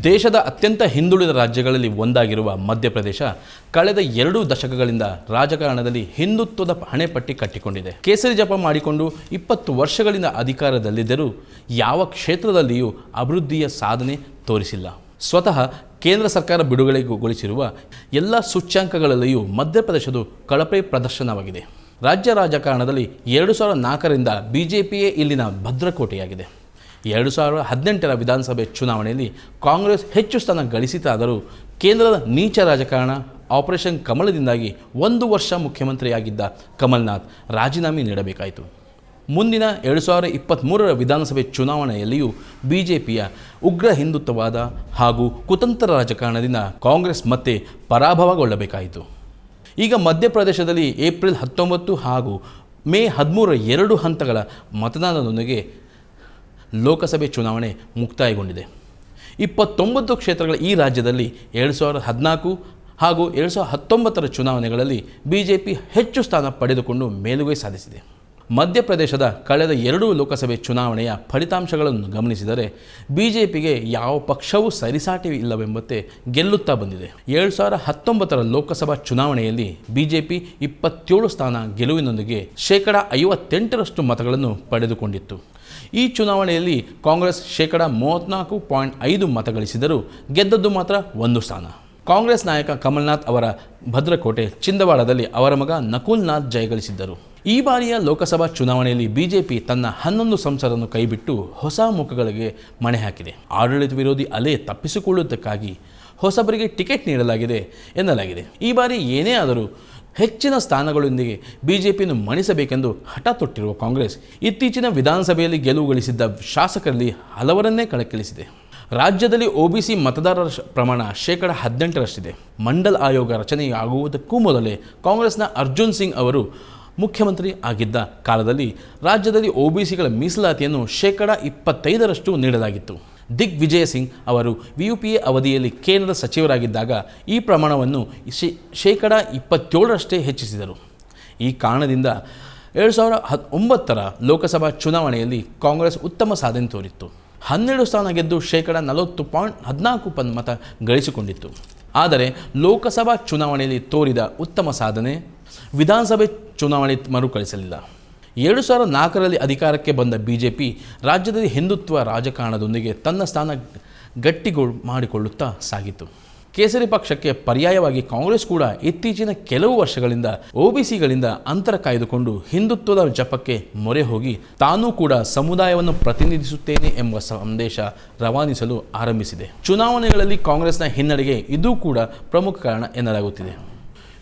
ದೇಶದ ಅತ್ಯಂತ ಹಿಂದುಳಿದ ರಾಜ್ಯಗಳಲ್ಲಿ ಒಂದಾಗಿರುವ ಮಧ್ಯಪ್ರದೇಶ ಕಳೆದ 2 ದಶಕಗಳಿಂದ ರಾಜಕಾರಣದಲ್ಲಿ ಹಿಂದುತ್ವದ ಹಣೆಪಟ್ಟಿ ಕಟ್ಟಿಕೊಂಡಿದೆ. ಕೇಸರಿ ಜಪ ಮಾಡಿಕೊಂಡು 20 ವರ್ಷಗಳಿಂದ ಅಧಿಕಾರದಲ್ಲಿದ್ದರೂ ಯಾವ ಕ್ಷೇತ್ರದಲ್ಲಿಯೂ ಅಭಿವೃದ್ಧಿಯ ಸಾಧನೆ ತೋರಿಸಿಲ್ಲ. ಸ್ವತಃ ಕೇಂದ್ರ ಸರ್ಕಾರ ಬಿಡುಗಡೆಗೊಳಿಸಿರುವ ಎಲ್ಲ ಸೂಚ್ಯಂಕಗಳಲ್ಲಿಯೂ ಮಧ್ಯಪ್ರದೇಶದ ಕಳಪೆ ಪ್ರದರ್ಶನವಾಗಿದೆ. ರಾಜ್ಯ ರಾಜಕಾರಣದಲ್ಲಿ 2004ರಿಂದ ಬಿಜೆಪಿಯೇ ಇಲ್ಲಿನ ಭದ್ರಕೋಟೆಯಾಗಿದೆ. 2018ರ ವಿಧಾನಸಭೆ ಚುನಾವಣೆಯಲ್ಲಿ ಕಾಂಗ್ರೆಸ್ ಹೆಚ್ಚು ಸ್ಥಾನ ಗಳಿಸಿತಾದರೂ ಕೇಂದ್ರದ ನೀಚ ರಾಜಕಾರಣ ಆಪರೇಷನ್ ಕಮಲದಿಂದಾಗಿ 1 ವರ್ಷ ಮುಖ್ಯಮಂತ್ರಿಯಾಗಿದ್ದ ಕಮಲ್ನಾಥ್ ರಾಜೀನಾಮೆ ನೀಡಬೇಕಾಯಿತು. ಮುಂದಿನ 2023ರ ವಿಧಾನಸಭೆ ಚುನಾವಣೆಯಲ್ಲಿಯೂ ಬಿಜೆಪಿಯ ಉಗ್ರ ಹಿಂದುತ್ವವಾದ ಹಾಗೂ ಕುತಂತ್ರ ರಾಜಕಾರಣದಿಂದ ಕಾಂಗ್ರೆಸ್ ಮತ್ತೆ ಪರಾಭವಗೊಳ್ಳಬೇಕಾಯಿತು. ಈಗ ಮಧ್ಯಪ್ರದೇಶದಲ್ಲಿ ಏಪ್ರಿಲ್ 19 ಹಾಗೂ ಮೇ 13 2 ಹಂತಗಳ ಮತದಾನದೊಂದಿಗೆ ಲೋಕಸಭೆ ಚುನಾವಣೆ ಮುಕ್ತಾಯಗೊಂಡಿದೆ. 29 ಕ್ಷೇತ್ರಗಳ ಈ ರಾಜ್ಯದಲ್ಲಿ 2014 ಹಾಗೂ 2019ರ ಚುನಾವಣೆಗಳಲ್ಲಿ ಬಿಜೆಪಿ ಹೆಚ್ಚು ಸ್ಥಾನ ಪಡೆದುಕೊಂಡು ಮೇಲುಗೈ ಸಾಧಿಸಿದೆ. ಮಧ್ಯಪ್ರದೇಶದ ಕಳೆದ 2 ಲೋಕಸಭೆ ಚುನಾವಣೆಯ ಫಲಿತಾಂಶಗಳನ್ನು ಗಮನಿಸಿದರೆ ಬಿಜೆಪಿಗೆ ಯಾವ ಪಕ್ಷವೂ ಸರಿಸಾಟಿ ಇಲ್ಲವೆಂಬಂತೆ ಗೆಲ್ಲುತ್ತಾ ಬಂದಿದೆ. 2019ರ ಲೋಕಸಭಾ ಚುನಾವಣೆಯಲ್ಲಿ ಬಿಜೆಪಿ 27 ಸ್ಥಾನ ಗೆಲುವಿನೊಂದಿಗೆ 58% ಮತಗಳನ್ನು ಪಡೆದುಕೊಂಡಿತ್ತು. ಈ ಚುನಾವಣೆಯಲ್ಲಿ ಕಾಂಗ್ರೆಸ್ 34.5 ಮತ ಗಳಿಸಿದರೂ ಗೆದ್ದದ್ದು ಮಾತ್ರ 1 ಸ್ಥಾನ. ಕಾಂಗ್ರೆಸ್ ನಾಯಕ ಕಮಲ್ನಾಥ್ ಅವರ ಭದ್ರಕೋಟೆ ಚಿಂದವಾಡದಲ್ಲಿ ಅವರ ಮಗ ನಕುಲ್ ನಾಥ್ ಜಯಗಳಿಸಿದ್ದರು. ಈ ಬಾರಿಯ ಲೋಕಸಭಾ ಚುನಾವಣೆಯಲ್ಲಿ ಬಿಜೆಪಿ ತನ್ನ 11 ಸಂಸದರನ್ನು ಕೈಬಿಟ್ಟು ಹೊಸ ಮುಖಗಳಿಗೆ ಮಣೆ ಹಾಕಿದೆ. ಆಡಳಿತ ವಿರೋಧಿ ಅಲೆ ತಪ್ಪಿಸಿಕೊಳ್ಳುವುದಕ್ಕಾಗಿ ಹೊಸಬರಿಗೆ ಟಿಕೆಟ್ ನೀಡಲಾಗಿದೆ ಎನ್ನಲಾಗಿದೆ. ಈ ಬಾರಿ ಏನೇ ಆದರೂ ಹೆಚ್ಚಿನ ಸ್ಥಾನಗಳೊಂದಿಗೆ ಬಿಜೆಪಿಯನ್ನು ಮಣಿಸಬೇಕೆಂದು ಹಠ ತೊಟ್ಟಿರುವ ಕಾಂಗ್ರೆಸ್ ಇತ್ತೀಚಿನ ವಿಧಾನಸಭೆಯಲ್ಲಿ ಗೆಲುವು ಗಳಿಸಿದ್ದ ಶಾಸಕರಲ್ಲಿ ಹಲವರನ್ನೇ ಕಣಕ್ಕಿಳಿಸಿದೆ. ರಾಜ್ಯದಲ್ಲಿ ಒಬಿಸಿ ಮತದಾರರ ಪ್ರಮಾಣ 18%ರಷ್ಟಿದೆ. ಮಂಡಲ್ ಆಯೋಗ ರಚನೆಯಾಗುವುದಕ್ಕೂ ಮೊದಲೇ ಕಾಂಗ್ರೆಸ್ನ ಅರ್ಜುನ್ ಸಿಂಗ್ ಅವರು ಮುಖ್ಯಮಂತ್ರಿ ಆಗಿದ್ದ ಕಾಲದಲ್ಲಿ ರಾಜ್ಯದಲ್ಲಿ ಒಬಿಸಿಗಳ ಮೀಸಲಾತಿಯನ್ನು 25% ನೀಡಲಾಗಿತ್ತು. ದಿಗ್ವಿಜಯ್ ಸಿಂಗ್ ಅವರು ಯುಪಿಎ ಅವಧಿಯಲ್ಲಿ ಕೇಂದ್ರ ಸಚಿವರಾಗಿದ್ದಾಗ ಈ ಪ್ರಮಾಣವನ್ನು 27%ರಷ್ಟೇ ಹೆಚ್ಚಿಸಿದರು. ಈ ಕಾರಣದಿಂದ 2019ರ ಲೋಕಸಭಾ ಚುನಾವಣೆಯಲ್ಲಿ ಕಾಂಗ್ರೆಸ್ ಉತ್ತಮ ಸಾಧನೆ ತೋರಿತ್ತು. 12 ಸ್ಥಾನ ಗೆದ್ದು 40.14 ಮತ ಗಳಿಸಿಕೊಂಡಿತ್ತು. ಆದರೆ ಲೋಕಸಭಾ ಚುನಾವಣೆಯಲ್ಲಿ ತೋರಿದ ಉತ್ತಮ ಸಾಧನೆ ವಿಧಾನಸಭೆ ಚುನಾವಣೆ ಮರುಕಳಿಸಲಿಲ್ಲ. 2004ರಲ್ಲಿ ಅಧಿಕಾರಕ್ಕೆ ಬಂದ ಬಿಜೆಪಿ ರಾಜ್ಯದಲ್ಲಿ ಹಿಂದುತ್ವ ರಾಜಕಾರಣದೊಂದಿಗೆ ತನ್ನ ಸ್ಥಾನ ಮಾಡಿಕೊಳ್ಳುತ್ತಾ ಸಾಗಿತು. ಕೇಸರಿ ಪಕ್ಷಕ್ಕೆ ಪರ್ಯಾಯವಾಗಿ ಕಾಂಗ್ರೆಸ್ ಕೂಡ ಇತ್ತೀಚಿನ ಕೆಲವು ವರ್ಷಗಳಿಂದ ಒಬಿಸಿಗಳಿಂದ ಅಂತರ ಕಾಯ್ದುಕೊಂಡು ಹಿಂದುತ್ವದ ಜಪಕ್ಕೆ ಮೊರೆ ಹೋಗಿ ತಾನೂ ಕೂಡ ಸಮುದಾಯವನ್ನು ಪ್ರತಿನಿಧಿಸುತ್ತೇನೆ ಎಂಬ ಸಂದೇಶ ರವಾನಿಸಲು ಆರಂಭಿಸಿದೆ. ಚುನಾವಣೆಗಳಲ್ಲಿ ಕಾಂಗ್ರೆಸ್ನ ಹಿನ್ನಡೆಗೆ ಇದೂ ಕೂಡ ಪ್ರಮುಖ ಕಾರಣ ಎನ್ನಲಾಗುತ್ತಿದೆ.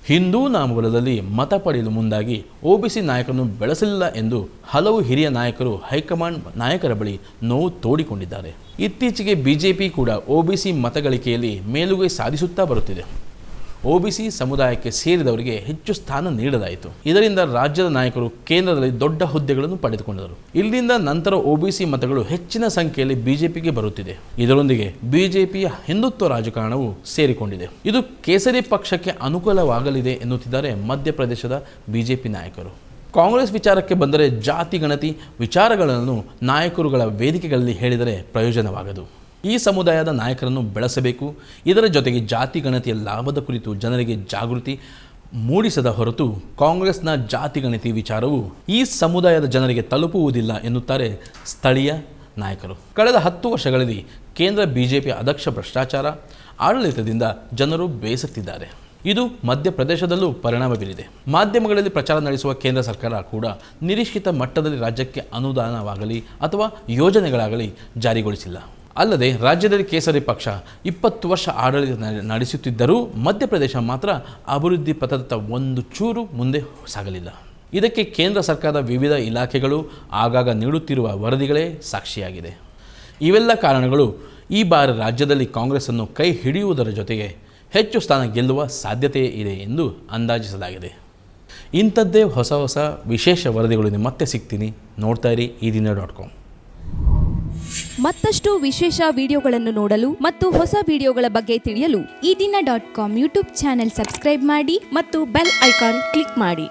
ಹಿಂದೂ ನಾಮಬಲದಲ್ಲಿ ಮತ ಪಡೆಯಲು ಮುಂದಾಗಿ ಒಬಿಸಿ ನಾಯಕರನ್ನು ಬೆಳೆಸಲಿಲ್ಲ ಎಂದು ಹಲವು ಹಿರಿಯ ನಾಯಕರು ಹೈಕಮಾಂಡ್ ನಾಯಕರ ಬಳಿ ನೋವು ತೋಡಿಕೊಂಡಿದ್ದಾರೆ. ಇತ್ತೀಚೆಗೆ ಬಿಜೆಪಿ ಕೂಡ ಒಬಿಸಿ ಮತಗಳಿಕೆಯಲ್ಲಿ ಮೇಲುಗೈ ಸಾಧಿಸುತ್ತಾ ಬರುತ್ತಿದೆ. ಒಬಿಸಿ ಸಮುದಾಯಕ್ಕೆ ಸೇರಿದವರಿಗೆ ಹೆಚ್ಚು ಸ್ಥಾನ ನೀಡಲಾಯಿತು. ಇದರಿಂದ ರಾಜ್ಯದ ನಾಯಕರು ಕೇಂದ್ರದಲ್ಲಿ ದೊಡ್ಡ ಹುದ್ದೆಗಳನ್ನು ಪಡೆದುಕೊಂಡರು. ಇಲ್ಲಿಂದ ನಂತರ ಒಬಿಸಿ ಮತಗಳು ಹೆಚ್ಚಿನ ಸಂಖ್ಯೆಯಲ್ಲಿ ಬಿಜೆಪಿಗೆ ಬರುತ್ತಿದೆ. ಇದರೊಂದಿಗೆ ಬಿಜೆಪಿಯ ಹಿಂದುತ್ವ ರಾಜಕಾರಣವು ಸೇರಿಕೊಂಡಿದೆ. ಇದು ಕೇಸರಿ ಪಕ್ಷಕ್ಕೆ ಅನುಕೂಲವಾಗಲಿದೆ ಎನ್ನುತ್ತಿದ್ದಾರೆ ಮಧ್ಯಪ್ರದೇಶದ ಬಿಜೆಪಿ ನಾಯಕರು. ಕಾಂಗ್ರೆಸ್ ವಿಚಾರಕ್ಕೆ ಬಂದರೆ ಜಾತಿ ಗಣತಿ ವಿಚಾರಗಳನ್ನು ನಾಯಕರುಗಳ ವೇದಿಕೆಗಳಲ್ಲಿ ಹೇಳಿದರೆ ಪ್ರಯೋಜನವಾಗದು. ಈ ಸಮುದಾಯದ ನಾಯಕರನ್ನು ಬೆಳೆಸಬೇಕು. ಇದರ ಜೊತೆಗೆ ಜಾತಿ ಗಣತಿಯ ಲಾಭದ ಕುರಿತು ಜನರಿಗೆ ಜಾಗೃತಿ ಮೂಡಿಸದ ಹೊರತು ಕಾಂಗ್ರೆಸ್ನ ಜಾತಿ ಗಣತಿ ವಿಚಾರವು ಈ ಸಮುದಾಯದ ಜನರಿಗೆ ತಲುಪುವುದಿಲ್ಲ ಎನ್ನುತ್ತಾರೆ ಸ್ಥಳೀಯ ನಾಯಕರು. ಕಳೆದ 10 ವರ್ಷಗಳಲ್ಲಿ ಕೇಂದ್ರ ಬಿಜೆಪಿಯ ಅದಕ್ಷ ಭ್ರಷ್ಟಾಚಾರ ಆಡಳಿತದಿಂದ ಜನರು ಬೇಸತ್ತಿದ್ದಾರೆ. ಇದು ಮಧ್ಯಪ್ರದೇಶದಲ್ಲೂ ಪರಿಣಾಮ ಬೀರಿದೆ. ಮಾಧ್ಯಮಗಳಲ್ಲಿ ಪ್ರಚಾರ ನಡೆಸುವ ಕೇಂದ್ರ ಸರ್ಕಾರ ಕೂಡ ನಿರೀಕ್ಷಿತ ಮಟ್ಟದಲ್ಲಿ ರಾಜ್ಯಕ್ಕೆ ಅನುದಾನವಾಗಲಿ ಅಥವಾ ಯೋಜನೆಗಳಾಗಲಿ ಜಾರಿಗೊಳಿಸಿಲ್ಲ. ಅಲ್ಲದೆ ರಾಜ್ಯದಲ್ಲಿ ಕೇಸರಿ ಪಕ್ಷ 20 ವರ್ಷ ಆಡಳಿತ ನಡೆಸುತ್ತಿದ್ದರೂ ಮಧ್ಯಪ್ರದೇಶ ಮಾತ್ರ ಅಭಿವೃದ್ಧಿ ಪಥದತ್ತ ಒಂದು ಚೂರು ಮುಂದೆ ಸಾಗಲಿಲ್ಲ. ಇದಕ್ಕೆ ಕೇಂದ್ರ ಸರ್ಕಾರದ ವಿವಿಧ ಇಲಾಖೆಗಳು ಆಗಾಗ ನೀಡುತ್ತಿರುವ ವರದಿಗಳೇ ಸಾಕ್ಷಿಯಾಗಿದೆ. ಇವೆಲ್ಲ ಕಾರಣಗಳು ಈ ಬಾರಿ ರಾಜ್ಯದಲ್ಲಿ ಕಾಂಗ್ರೆಸ್ಸನ್ನು ಕೈ ಹಿಡಿಯುವುದರ ಜೊತೆಗೆ ಹೆಚ್ಚು ಸ್ಥಾನ ಗೆಲ್ಲುವ ಸಾಧ್ಯತೆ ಇದೆ ಎಂದು ಅಂದಾಜಿಸಲಾಗಿದೆ. ಇಂಥದ್ದೇ ಹೊಸ ವಿಶೇಷ ವರದಿಗಳು ಮತ್ತೆ ಸಿಗ್ತೀನಿ. ನೋಡ್ತಾ ಇರಿ eDina.com. ಮತ್ತಷ್ಟು ವಿಶೇಷ ವಿಡಿಯೋಗಳನ್ನು ನೋಡಲು ಮತ್ತು ಹೊಸ ವಿಡಿಯೋಗಳ ಬಗ್ಗೆ ತಿಳಿಯಲು eDina.com ಯೂಟ್ಯೂಬ್ ಚಾನೆಲ್ ಸಬ್ಸ್ಕ್ರೈಬ್ ಮಾಡಿ ಮತ್ತು ಬೆಲ್ ಐಕಾನ್ ಕ್ಲಿಕ್ ಮಾಡಿ.